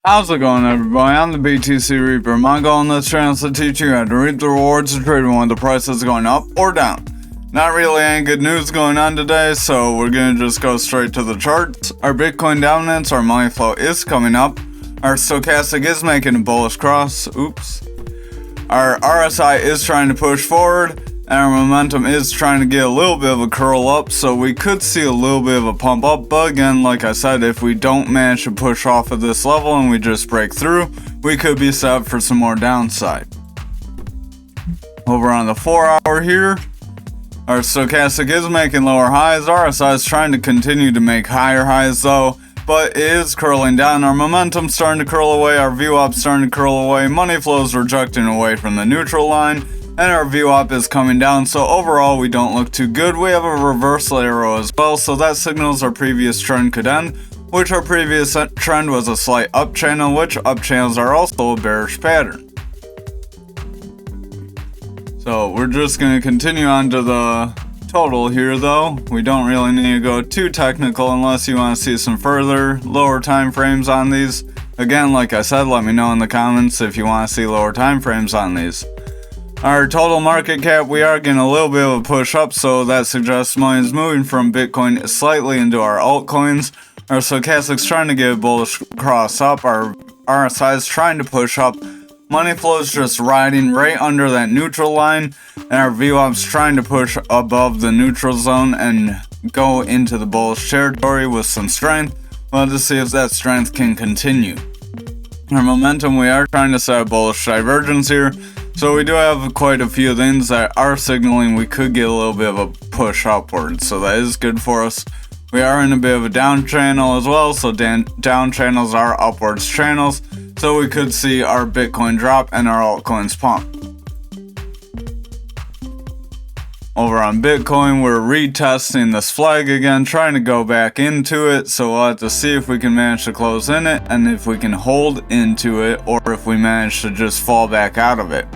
How's it going, everybody? I'm the BTC Reaper. My goal in this channel is to teach you how to reap the rewards of trading when the price is going up or down. Not really any good news going on today, so we're gonna just go straight to the charts. Our Bitcoin dominance, our money flow is coming up. Our stochastic is making a bullish cross. Our RSI is trying to push forward, and our momentum is trying to get a little bit of a curl up, so we could see a little bit of a pump up. But again, like I said, if we don't manage to push off of this level and we just break through, we could be set up for some more downside. Over on the 4 hour here, our stochastic is making lower highs. RSI is trying to continue to make higher highs though, but it is curling down. Our momentum's starting to curl away, our VWAP's starting to curl away, money flow's rejecting away from the neutral line, and our VWAP is coming down, so overall we don't look too good. We have a reversal arrow as well, so that signals our previous trend could end, which our previous trend was a slight up channel, which up channels are also a bearish pattern. So we're just going to continue on to the total here though. We don't really need to go too technical unless you want to see some further lower time frames on these. Again, like I said, let me know in the comments if you want to see lower time frames on these. Our total market cap, we are getting a little bit of a push up, so that suggests money is moving from Bitcoin slightly into our altcoins. Our stochastic's trying to get a bullish cross up, our RSI is trying to push up, money flow is just riding right under that neutral line, and our VWAP's trying to push above the neutral zone and go into the bullish territory with some strength. We'll have to see if that strength can continue. Our momentum, we are trying to set a bullish divergence here. So we do have quite a few things that are signaling we could get a little bit of a push upwards, so that is good for us. We are in a bit of a down channel as well, so down channels are upwards channels, so we could see our Bitcoin drop and our altcoins pump. Over on Bitcoin, we're retesting this flag again, trying to go back into it, so we'll have to see if we can manage to close in it, and if we can hold into it, or if we manage to just fall back out of it.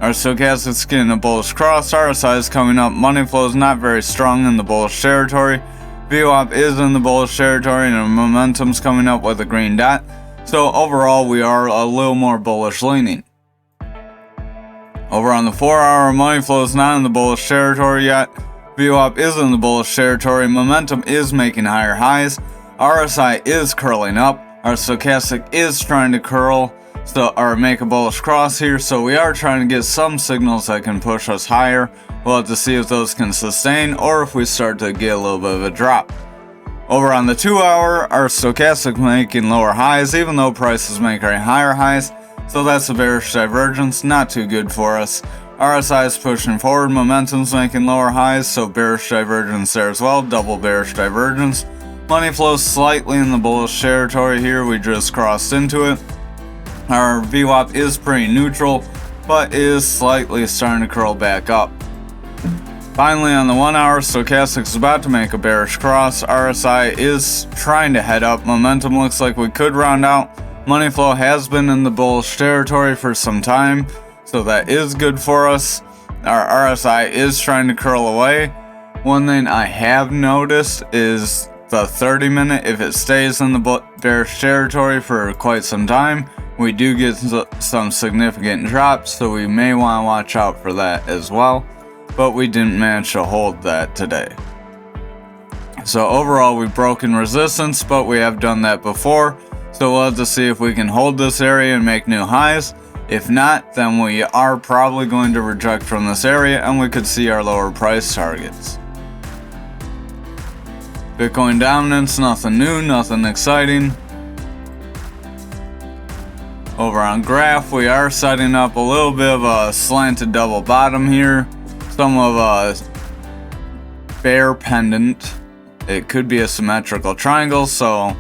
Our stochastic's getting a bullish cross, RSI is coming up, money flow is not very strong in the bullish territory, VWAP is in the bullish territory, and our momentum's coming up with a green dot, so overall we are a little more bullish leaning. Over on the 4 hour, money flow is not in the bullish territory yet, VWAP is in the bullish territory, momentum is making higher highs, RSI is curling up, our stochastic is trying to curl, or make a bullish cross here, so we are trying to get some signals that can push us higher. We'll have to see if those can sustain or if we start to get a little bit of a drop. Over on the 2 hour, our stochastic making lower highs even though prices make higher highs, so that's a bearish divergence, not too good for us. RSI is pushing forward, momentum's making lower highs, so bearish divergence there as well, double bearish divergence. Money flows slightly in the bullish territory here, we just crossed into it. Our VWAP is pretty neutral, but is slightly starting to curl back up. Finally, on the 1 hour, stochastic is about to make a bearish cross. RSI is trying to head up. Momentum looks like we could round out. Money flow has been in the bullish territory for some time, so that is good for us. Our RSI is trying to curl away. One thing I have noticed is the 30-minute, if it stays in the bearish territory for quite some time, we do get some significant drops, so we may want to watch out for that as well, but we didn't manage to hold that today. So overall, we've broken resistance, but we have done that before, so we'll have to see if we can hold this area and make new highs. If not, then we are probably going to reject from this area and we could see our lower price targets. Bitcoin dominance, nothing new, nothing exciting. Over on graph, we are setting up a little bit of a slanted double bottom here, some of a bear pendant. It could be a symmetrical triangle, so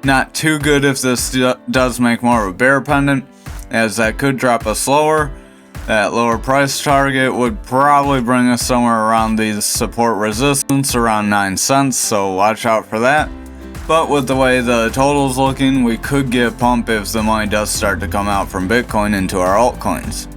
not too good if this does make more of a bear pendant, as that could drop us lower. That lower price target would probably bring us somewhere around the support resistance around 9 cents, so watch out for that. But with the way the total's looking, we could get a pump if the money does start to come out from Bitcoin into our altcoins.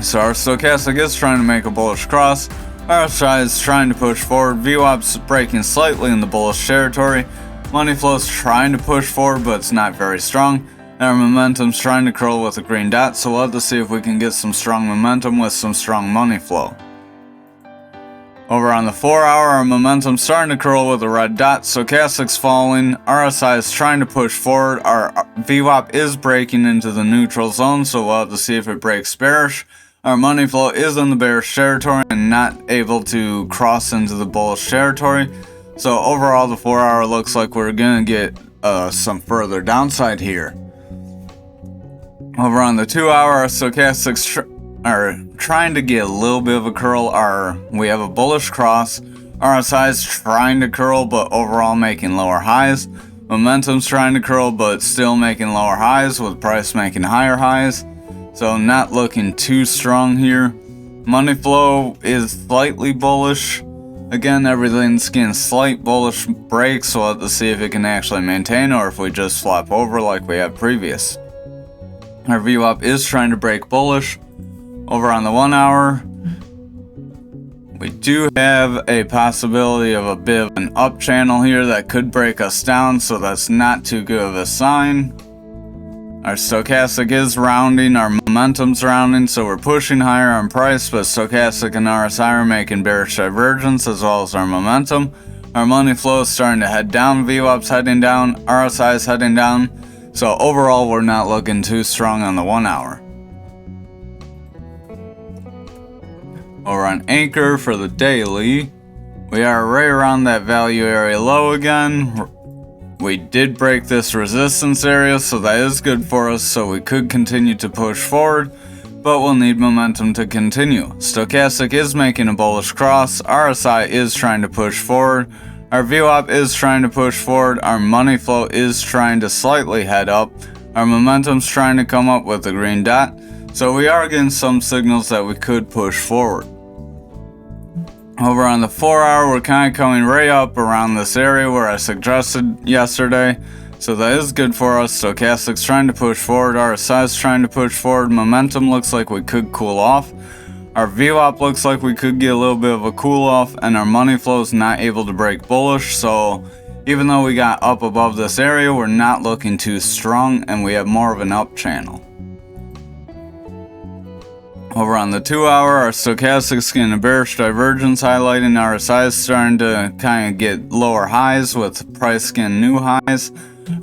So our stochastic is trying to make a bullish cross, RSI is trying to push forward, VWAP's breaking slightly in the bullish territory, money flow's trying to push forward but it's not very strong, Our momentum's trying to curl with a green dot, so we'll have to see if we can get some strong momentum with some strong money flow. Over on the 4 hour, our momentum's starting to curl with a red dot, stochastic's falling, RSI is trying to push forward, our VWAP is breaking into the neutral zone, so we'll have to see if it breaks bearish. Our money flow is in the bearish territory and not able to cross into the bullish territory. So overall, the 4 hour looks like we're going to get some further downside here. Over on the 2 hour, our stochastics are trying to get a little bit of a curl. We have a bullish cross. RSI is trying to curl, but overall making lower highs. Momentum's trying to curl, but still making lower highs, with price making higher highs. So not looking too strong here. Money flow is slightly bullish. Again, everything's getting slight bullish breaks, so we'll have to see if it can actually maintain or if we just flop over like we have previous. Our VWAP is trying to break bullish. Over on the 1 hour, we do have a possibility of a bit of an up channel here that could break us down, so that's not too good of a sign. Our stochastic is rounding, our momentum's rounding, so we're pushing higher on price, but stochastic and RSI are making bearish divergence as well as our momentum. Our money flow is starting to head down, VWAP's heading down, RSI is heading down, so overall we're not looking too strong on the 1 hour. Over on ANKR for the daily, we are right around that value area low again. We did break this resistance area, so that is good for us, so we could continue to push forward, but we'll need momentum to continue. Stochastic is making a bullish cross, RSI is trying to push forward, our VWAP is trying to push forward, our money flow is trying to slightly head up, our momentum's trying to come up with a green dot, so we are getting some signals that we could push forward. Over on the 4 hour, we're kind of coming right up around this area where I suggested yesterday, so that is good for us. Stochastic's trying to push forward, RSI is trying to push forward, momentum looks like we could cool off, our VWAP looks like we could get a little bit of a cool off, and our money flow is not able to break bullish, so even though we got up above this area, we're not looking too strong, and we have more of an up channel. Over on the 2 hour, our stochastic's getting a bearish divergence, highlighting RSI is starting to kind of get lower highs with price getting new highs.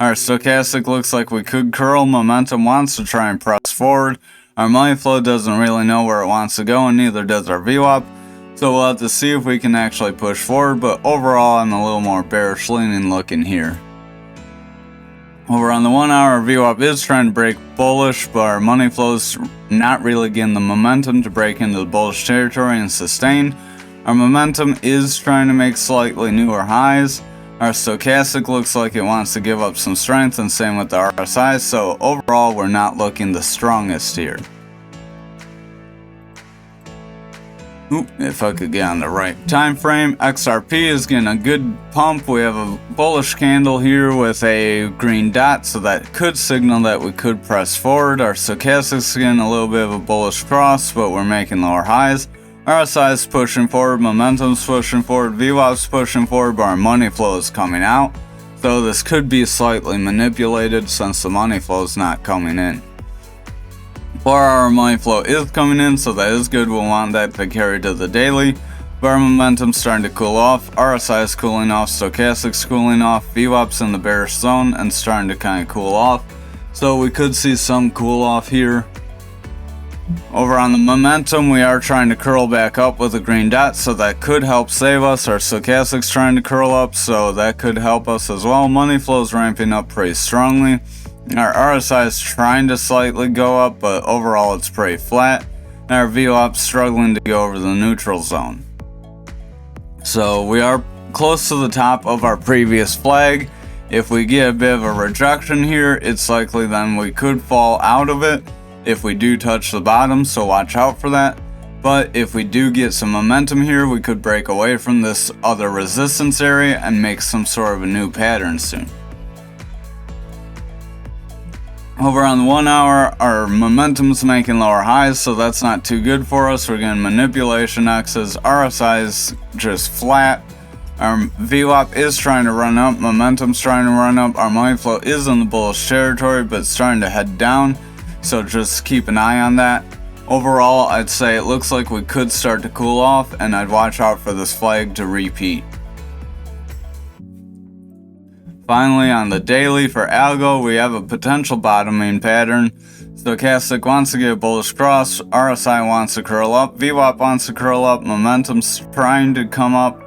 Our stochastic looks like we could curl, momentum wants to try and press forward. Our money flow doesn't really know where it wants to go, and neither does our VWAP. So we'll have to see if we can actually push forward, but overall I'm a little more bearish leaning looking here. Over on the 1 hour, our VWAP is trying to break bullish, but our money flow's not really getting the momentum to break into the bullish territory and sustain. Our momentum is trying to make slightly newer highs. Our stochastic looks like it wants to give up some strength, and same with the RSI, so overall we're not looking the strongest here. If I could get on the right time frame, XRP is getting a good pump. We have a bullish candle here with a green dot, so that could signal that we could press forward. Our stochastic's getting a little bit of a bullish cross, but we're making lower highs. RSI is pushing forward, momentum's pushing forward, VWAP's pushing forward, but our money flow is coming out. So this could be slightly manipulated since the money flow is not coming in. 4 hour money flow is coming in, so that is good. We'll want that to carry to the daily. But our momentum's starting to cool off, RSI is cooling off, stochastic's cooling off, VWAP's in the bearish zone and starting to kind of cool off. So we could see some cool off here. Over on the momentum, we are trying to curl back up with a green dot, so that could help save us. Our stochastic's trying to curl up, so that could help us as well. Money flow's ramping up pretty strongly. Our RSI is trying to slightly go up, but overall it's pretty flat. And our VWAP's struggling to go over the neutral zone. So we are close to the top of our previous flag. If we get a bit of a rejection here, it's likely then we could fall out of it if we do touch the bottom, so watch out for that. But if we do get some momentum here, we could break away from this other resistance area and make some sort of a new pattern soon. Over on the 1 hour, our momentum's making lower highs, so that's not too good for us. We're getting manipulation X's, RSI is just flat. Our VWAP is trying to run up, momentum's trying to run up, our money flow is in the bullish territory, but it's starting to head down, so just keep an eye on that. Overall, I'd say it looks like we could start to cool off, and I'd watch out for this flag to repeat. Finally, on the daily for algo, we have a potential bottoming pattern. Stochastic wants to get a bullish cross, RSI wants to curl up, VWAP wants to curl up, momentum's trying to come up.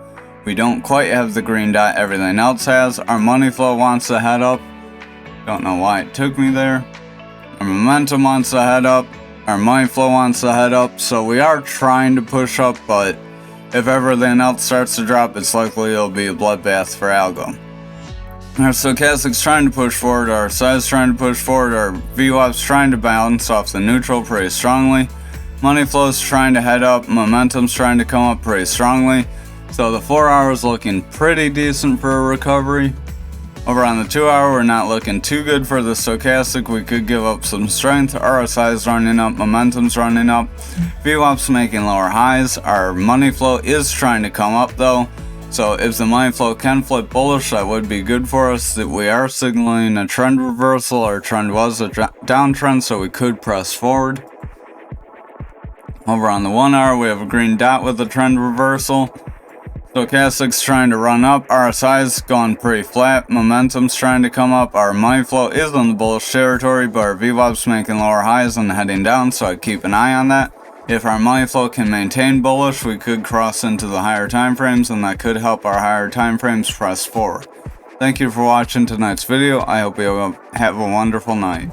We don't quite have the green dot everything else has. Our money flow wants to head up. Don't know why it took me there. Our momentum wants to head up. Our money flow wants to head up. So we are trying to push up, but if everything else starts to drop, it's likely it'll be a bloodbath for algo. Our stochastic's trying to push forward, our RSI's trying to push forward, our VWAP's trying to bounce off the neutral pretty strongly. Money flow's trying to head up, momentum's trying to come up pretty strongly. So the 4 hour's looking pretty decent for a recovery. Over on the 2 hour, we're not looking too good for the stochastic. We could give up some strength. RSI's running up, momentum's running up, VWAP's making lower highs. Our money flow is trying to come up though. So if the money flow can flip bullish, that would be good for us. That we are signaling a trend reversal. Our trend was a downtrend, so we could press forward. Over on the 1 hour, we have a green dot with a trend reversal. Stochastic's trying to run up, RSI's gone pretty flat, momentum's trying to come up, our money flow is in the bullish territory, but our VWAP's making lower highs and heading down, so I'd keep an eye on that. If our money flow can maintain bullish, we could cross into the higher time frames, and that could help our higher time frames press forward. Thank you for watching tonight's video. I hope you have a wonderful night.